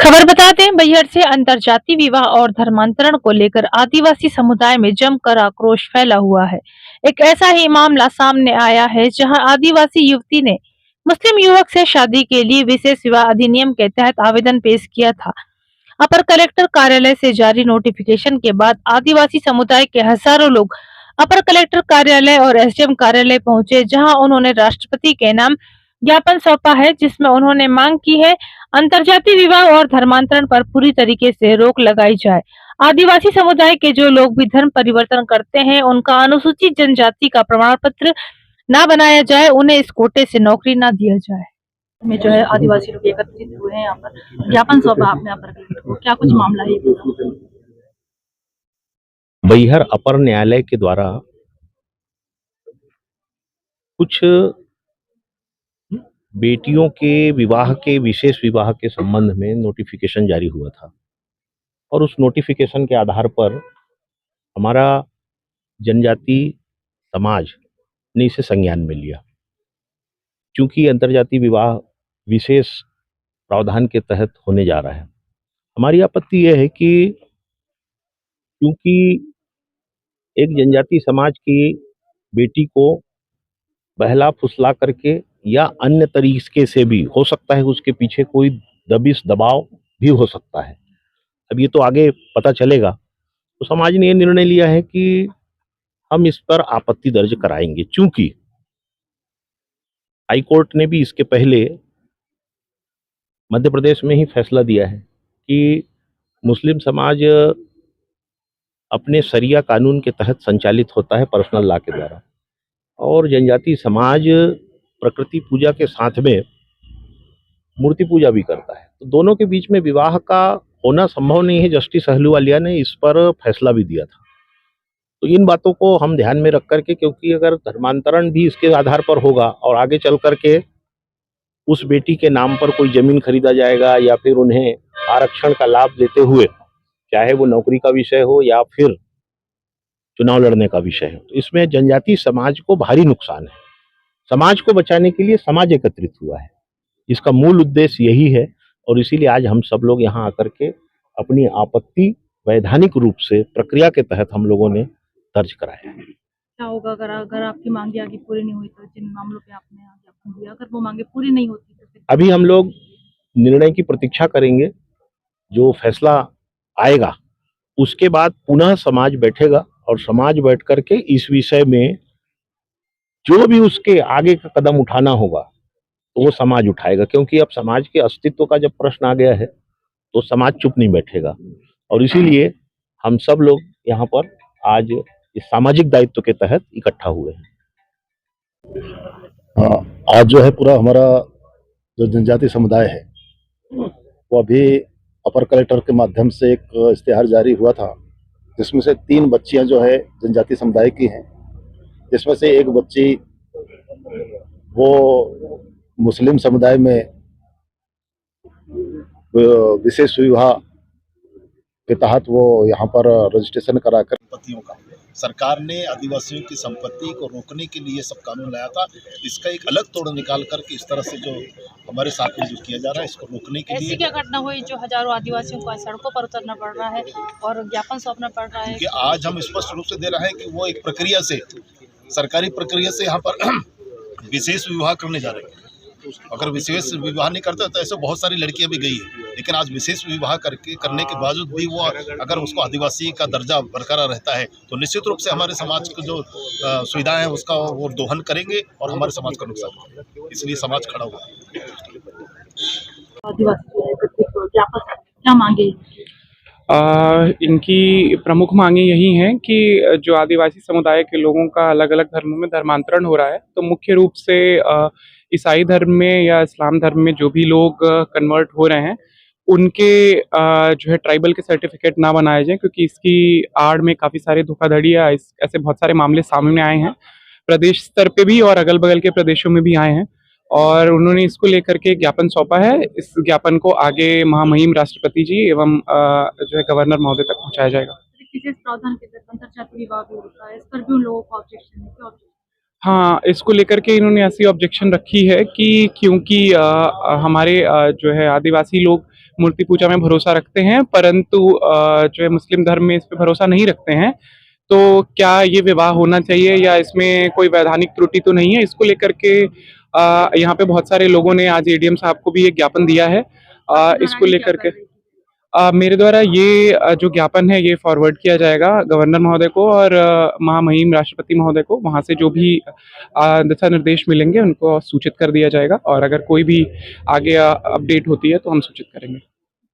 खबर बताते हैं बैहर से अंतरजातीय विवाह और धर्मांतरण को लेकर आदिवासी समुदाय में जमकर आक्रोश फैला हुआ है। एक ऐसा ही मामला सामने आया है जहां आदिवासी युवती ने मुस्लिम युवक से शादी के लिए विशेष विवाह अधिनियम के तहत आवेदन पेश किया था। अपर कलेक्टर कार्यालय से जारी नोटिफिकेशन के बाद आदिवासी समुदाय के हजारों लोग अपर कलेक्टर कार्यालय और एसडीएम कार्यालय पहुंचे, जहां उन्होंने राष्ट्रपति के नाम ज्ञापन सौंपा है, जिसमें उन्होंने मांग की है अंतर्जातीय विवाह और धर्मांतरण पर पूरी तरीके से रोक लगाई जाए। आदिवासी समुदाय के जो लोग भी धर्म परिवर्तन करते हैं, उनका अनुसूचित जनजाति का प्रमाण पत्र न बनाया जाए, उन्हें इस कोटे से नौकरी न दिया जाए। में जो है आदिवासी लोग एकत्रित हुए हैं, यहाँ पर ज्ञापन सौंपा आपने अपर कलेक्टर को, क्या कुछ मामला है? बैहर अपर न्यायालय के द्वारा कुछ बेटियों के विवाह के विशेष विवाह के संबंध में नोटिफिकेशन जारी हुआ था और उस नोटिफिकेशन के आधार पर हमारा जनजाति समाज ने इसे संज्ञान में लिया। क्योंकि अंतर्जातीय विवाह विशेष प्रावधान के तहत होने जा रहा है, हमारी आपत्ति यह है कि क्योंकि एक जनजाति समाज की बेटी को बहला फुसला करके या अन्य तरीके से भी हो सकता है, उसके पीछे कोई दबिश दबाव भी हो सकता है। अब ये तो आगे पता चलेगा। तो समाज ने ये निर्णय लिया है कि हम इस पर आपत्ति दर्ज कराएंगे, चूंकि हाई कोर्ट ने भी इसके पहले मध्य प्रदेश में ही फैसला दिया है कि मुस्लिम समाज अपने शरिया कानून के तहत संचालित होता है, पर्सनल लॉ के द्वारा, और जनजाति समाज प्रकृति पूजा के साथ में मूर्ति पूजा भी करता है। तो दोनों के बीच में विवाह का होना संभव नहीं है। जस्टिस अहलूवालिया ने इस पर फैसला भी दिया था। तो इन बातों को हम ध्यान में रख करके, क्योंकि अगर धर्मांतरण भी इसके आधार पर होगा और आगे चल करके उस बेटी के नाम पर कोई जमीन खरीदा जाएगा या फिर उन्हें आरक्षण का लाभ देते हुए, चाहे वो नौकरी का विषय हो या फिर चुनाव लड़ने का विषय है, तो इसमें जनजाति समाज को भारी नुकसान है। समाज को बचाने के लिए समाज एकत्रित हुआ है, इसका मूल उद्देश्य यही है। और इसीलिए आज हम सब लोग यहाँ आकर के अपनी आपत्ति वैधानिक रूप से प्रक्रिया के तहत हम लोगों ने दर्ज कराया है। क्या होगा अगर आपकी मांगे आगे पूरी नहीं हुई तो? जिन मामलों पे आपने ज्ञापन दिया, अगर वो मांगे पूरी नहीं होती तो फिर? अभी हम लोग निर्णय की प्रतीक्षा करेंगे। जो फैसला आएगा उसके बाद पुनः समाज बैठेगा और समाज बैठ करके इस विषय में जो भी उसके आगे का कदम उठाना होगा तो वो समाज उठाएगा। क्योंकि अब समाज के अस्तित्व का जब प्रश्न आ गया है तो समाज चुप नहीं बैठेगा। और इसीलिए हम सब लोग यहाँ पर आज इस सामाजिक दायित्व के तहत इकट्ठा हुए हैं। आज जो है पूरा हमारा जो जनजाति समुदाय है वो अभी अपर कलेक्टर के माध्यम से एक इश्तेहार जारी हुआ था, जिसमें से 3 बच्चियां जो है जनजाति समुदाय की हैं, जिसमें से एक बच्ची वो मुस्लिम समुदाय में विशेष विवाह के तहत वो यहाँ पर रजिस्ट्रेशन कराकर संपत्तियों का सरकार ने आदिवासियों की संपत्ति को रोकने के लिए सब कानून लाया था। इसका एक अलग तोड़ निकाल करके इस तरह से जो हमारे साथ में जो किया जा रहा है, इसको रोकने के लिए। ऐसी क्या घटना हुई जो हजारों आदिवासियों को सड़कों पर उतरना पड़ रहा है और ज्ञापन सौंपना पड़ रहा है? कि आज हम स्पष्ट रूप से दे रहे हैं कि वो एक प्रक्रिया से, सरकारी प्रक्रिया से यहाँ पर विशेष विवाह करने जा रहे हैं। अगर विशेष विवाह नहीं करते तो ऐसे बहुत सारी लड़कियां भी गई है, लेकिन आज विशेष विवाह करने के बावजूद भी वो अगर उसको आदिवासी का दर्जा बरकरार रहता है तो निश्चित रूप से हमारे समाज को जो सुविधाएं हैं उसका वो दोहन करेंगे और हमारे समाज का नुकसान करेंगे। इसलिए समाज खड़ा हुआ है। क्या मांगे? इनकी प्रमुख मांगे यही हैं कि जो आदिवासी समुदाय के लोगों का अलग अलग धर्मों में धर्मांतरण हो रहा है, तो मुख्य रूप से ईसाई धर्म में या इस्लाम धर्म में जो भी लोग कन्वर्ट हो रहे हैं उनके जो है ट्राइबल के सर्टिफिकेट ना बनाए जाएं, क्योंकि इसकी आड़ में काफ़ी सारी धोखाधड़ी या ऐसे बहुत सारे मामले सामने आए हैं, प्रदेश स्तर पे भी और अगल बगल के प्रदेशों में भी आए हैं। और उन्होंने इसको लेकर के ज्ञापन सौंपा है। इस ज्ञापन को आगे महामहिम राष्ट्रपति जी एवं जो है गवर्नर महोदय तक पहुंचाया जाएगा। विशेष प्रावधान के तहत अंतरजातीय विवाह भी होता है, इस पर भी उन लोगों को ऑब्जेक्शन है? क्या ऑब्जेक्शन? हाँ, इसको लेकर के इन्होंने ऐसी ऑब्जेक्शन रखी है कि क्योंकि हमारे जो है आदिवासी लोग मूर्ति पूजा में भरोसा रखते हैं, परंतु जो है मुस्लिम धर्म में इस पे भरोसा नहीं रखते हैं। तो क्या ये विवाह होना चाहिए या इसमें कोई वैधानिक त्रुटि तो नहीं है, इसको लेकर के यहाँ पे बहुत सारे लोगों ने आज एडीएम साहब को भी एक ज्ञापन दिया है। इसको लेकर के मेरे द्वारा ये जो ज्ञापन है ये फॉरवर्ड किया जाएगा गवर्नर महोदय को और महामहिम राष्ट्रपति महोदय को। वहाँ से जो भी दिशा निर्देश मिलेंगे उनको सूचित कर दिया जाएगा और अगर कोई भी आगे अपडेट होती है तो हम सूचित करेंगे।